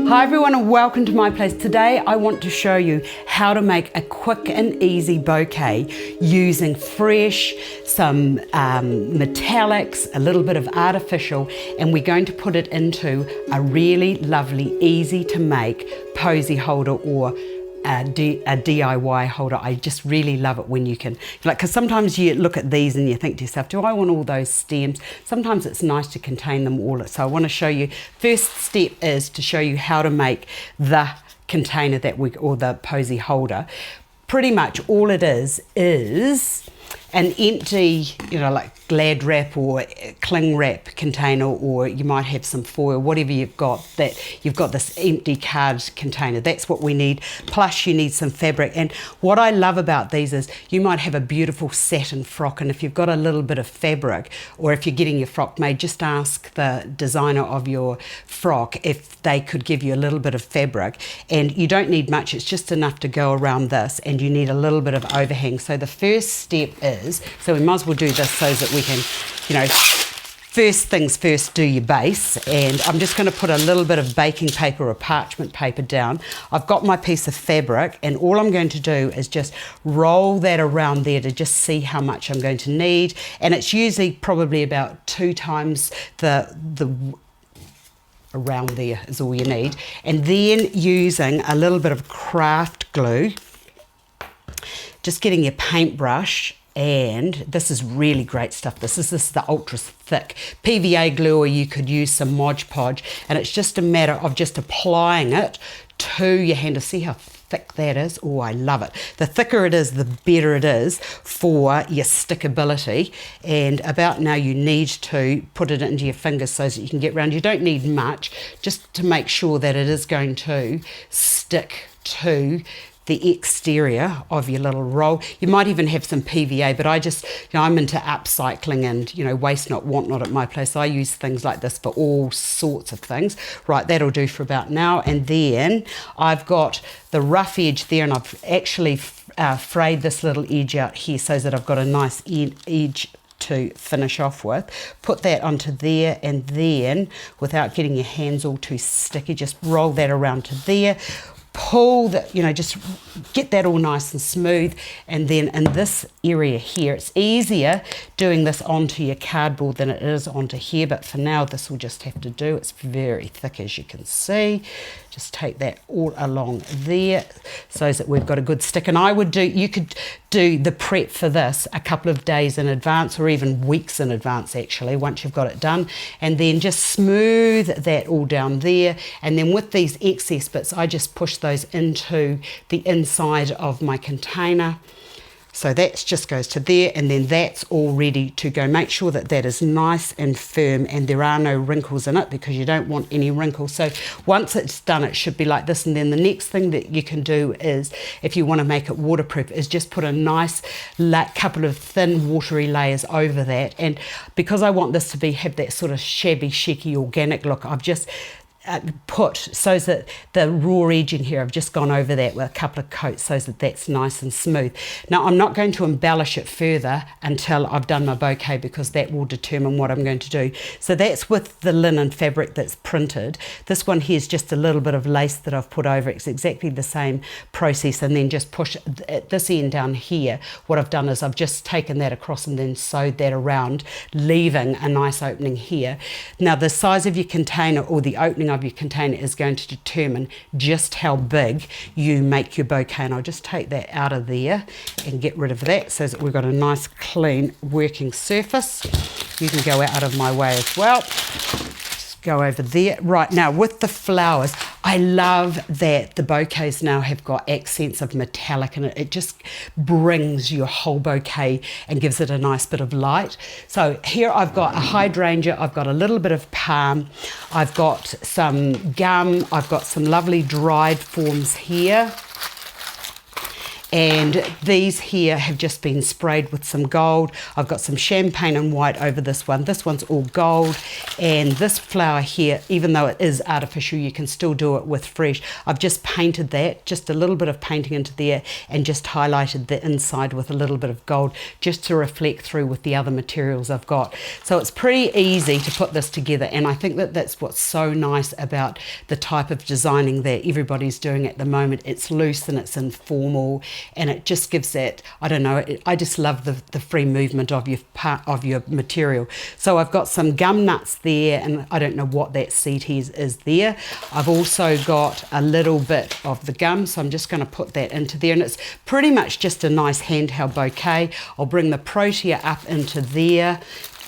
Hi everyone and welcome to my place. Today I want to show you how to make a quick and easy bouquet using fresh, some metallics, a little bit of artificial, and we're going to put it into a really lovely, easy to make posy holder or a DIY holder. I just really love it when you can, because sometimes you look at these and you think to yourself, do I want all those stems? Sometimes it's nice to contain them all. So I want to show you, first step is to show you how to make the container or the posy holder. Pretty much all it is an empty, like Glad wrap or cling wrap container, or you might have some foil, whatever you've got, that you've got this empty card container. That's what we need. Plus you need some fabric. And what I love about these is you might have a beautiful satin frock, and if you've got a little bit of fabric, or if you're getting your frock made, just ask the designer of your frock if they could give you a little bit of fabric. And you don't need much, it's just enough to go around this, and you need a little bit of overhang. So the first step is, so we might as well do this so that we can, first things first, do your base. And I'm just going to put a little bit of baking paper or parchment paper down. I've got my piece of fabric, and all I'm going to do is just roll that around there to just see how much I'm going to need. And it's usually probably about 2 times the around there is all you need. And then using a little bit of craft glue, just getting your paintbrush. And this is really great stuff. This is the ultra thick PVA glue, or you could use some Mod Podge, and it's just a matter of just applying it to your hand to see how thick that is. Oh, I love it. The thicker it is, the better it is for your stickability. And about now you need to put it into your fingers so that you can get around. You don't need much, just to make sure that it is going to stick to the exterior of your little roll. You might even have some PVA, but I just, I'm into upcycling and, waste not, want not at my place. I use things like this for all sorts of things. Right, that'll do for about now. And then I've got the rough edge there, and I've actually frayed this little edge out here so that I've got a nice edge to finish off with. Put that onto there, and then without getting your hands all too sticky, just roll that around to there. Pull that, just get that all nice and smooth. And then in this area here, it's easier doing this onto your cardboard than it is onto here, but for now this will just have to do. It's very thick, as you can see. Just take that all along there so that we've got a good stick. And you could do the prep for this a couple of days in advance, or even weeks in advance actually, once you've got it done. And then just smooth that all down there. And then with these excess bits, I just push those into the inside of my container. So that just goes to there, and then that's all ready to go. Make sure that that is nice and firm and there are no wrinkles in it, because you don't want any wrinkles. So once it's done, it should be like this. And then the next thing that you can do is, if you want to make it waterproof, is just put a nice couple of thin watery layers over that. And because I want this to have that sort of shabby, chic-y, organic look, I've just put so that the raw edging here, I've just gone over that with a couple of coats so that that's nice and smooth. Now I'm not going to embellish it further until I've done my bouquet, because that will determine what I'm going to do. So that's with the linen fabric that's printed. This one here is just a little bit of lace that I've put over. It's exactly the same process, and then just push at this end down here. What I've done is I've just taken that across and then sewed that around, leaving a nice opening here. Now the size of your container, or the opening of your container, is going to determine just how big you make your bouquet. And I'll just take that out of there and get rid of that so that we've got a nice clean working surface. You can go out of my way as well. Just go over there. Right, now with the flowers, I love that the bouquets now have got accents of metallic in it. It just brings your whole bouquet and gives it a nice bit of light. So here I've got a hydrangea, I've got a little bit of palm, I've got some gum, I've got some lovely dried forms here. And these here have just been sprayed with some gold. I've got some champagne and white over this one. This one's all gold. And this flower here, even though it is artificial, you can still do it with fresh. I've just painted that, just a little bit of painting into there, and just highlighted the inside with a little bit of gold just to reflect through with the other materials I've got. So it's pretty easy to put this together, and I think that that's what's so nice about the type of designing that everybody's doing at the moment. It's loose and it's informal, and it just gives that, I don't know, I just love the free movement of your material. So I've got some gum nuts there, and I don't know what that seed is there. I've also got a little bit of the gum, so I'm just going to put that into there, and it's pretty much just a nice handheld bouquet. I'll bring the protea up into there,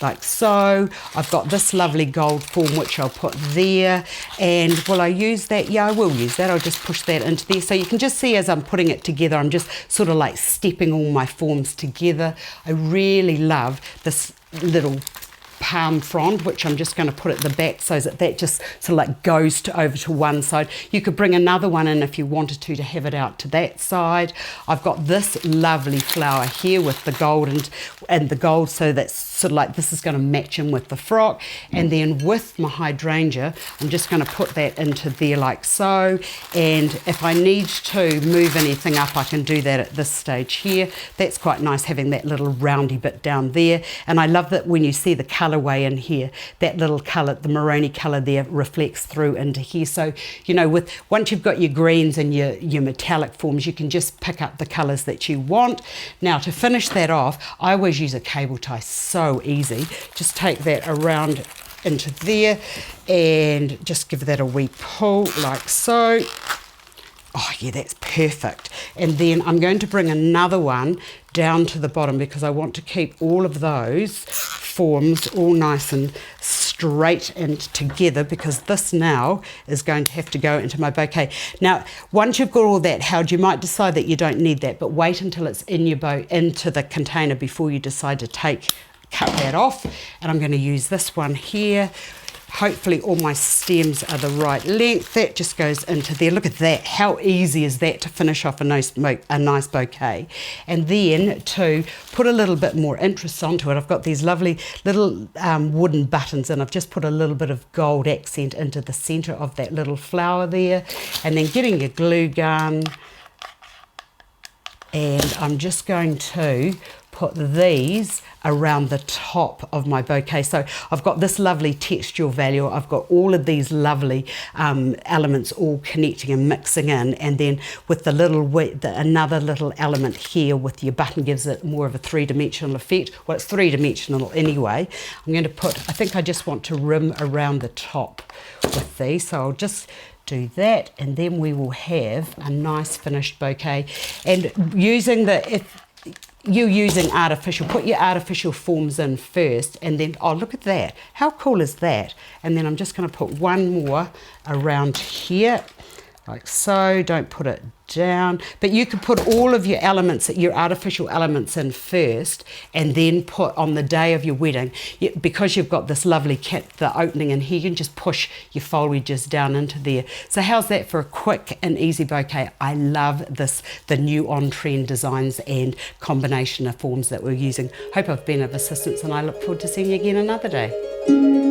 like so. I've got this lovely gold form which I'll put there, and will I use that? Yeah, I will use that. I'll just push that into there. So you can just see as I'm putting it together, I'm just sort of like stepping all my forms together. I really love this little palm frond, which I'm just going to put at the back so that just sort of like goes over to one side. You could bring another one in if you wanted to have it out to that side. I've got this lovely flower here with the gold and the gold, so that's sort of like this is going to match in with the frock. And then with my hydrangea, I'm just going to put that into there like so, and if I need to move anything up, I can do that at this stage here. That's quite nice, having that little roundy bit down there. And I love that when you see the colorway in here, that little color, the maroony color there, reflects through into here. So, you know, once you've got your greens and your metallic forms, you can just pick up the colors that you want. Now, to finish that off, I always use a cable tie. So easy. Just take that around into there and just give that a wee pull like so. Oh yeah, that's perfect. And then I'm going to bring another one down to the bottom, because I want to keep all of those forms all nice and straight and together, because this now is going to have to go into my bouquet. Now, once you've got all that held, you might decide that you don't need that, but wait until it's in your into the container before you decide to cut that off. And I'm going to use this one here. Hopefully all my stems are the right length. That just goes into there. Look at that. How easy is that to finish off a nice bouquet? And then to put a little bit more interest onto it, I've got these lovely little wooden buttons, and I've just put a little bit of gold accent into the center of that little flower there. And then getting your glue gun, and I'm just going to put these around the top of my bouquet. So I've got this lovely textural value. I've got all of these lovely elements all connecting and mixing in, and then with another little element here with your button gives it more of a three-dimensional effect. Well, it's three-dimensional anyway. I'm going to I think I just want to rim around the top with these, so I'll just do that, and then we will have a nice finished bouquet. And using artificial, put your artificial forms in first, and then, oh, look at that. How cool is that? And then I'm just going to put one more around here, like so. Don't put it down, but you could put all of your artificial elements in first, and then put on the day of your wedding, because you've got this lovely the opening in here, you can just push your foliages down into there. So how's that for a quick and easy bouquet? I love the new on-trend designs and combination of forms that we're using. Hope I've been of assistance, and I look forward to seeing you again another day.